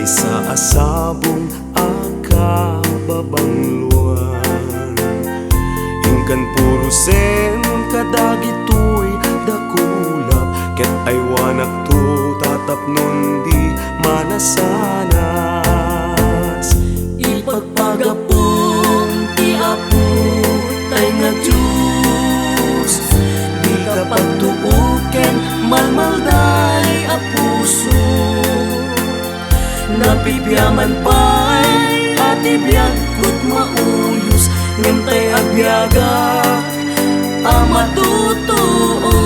sa asabong akababangluan. Ingkan puro sen kadagitoy dakulap, ket aywanak to tatapnon di manasanas. Ipagpagapong ti Apo tay nga Diyos, di ka pagtuuken malmalday a puso. Napipyaman pa'y ati biyag kud mauyos, ngentay agbyagak ama totoo.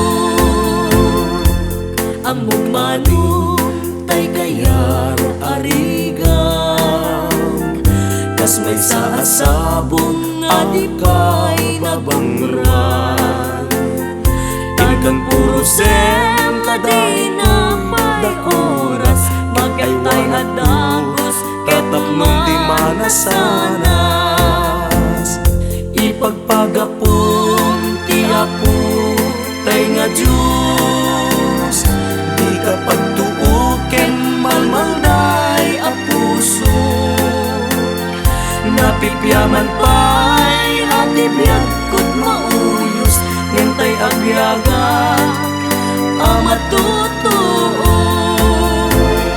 Amog manong tay kayaro arigang, kas may sa asabong nga di kay nabangran. Ingkan puro sen Kadi na may oras, magkantay adagos tatapnon di manasanas. Ipagpagapong ti Apo tay nga Diyos, Di ka pagtuuken malmalday a puso. Napipyaman pa'y ati biyag kud mauyos, ngentay agbyagak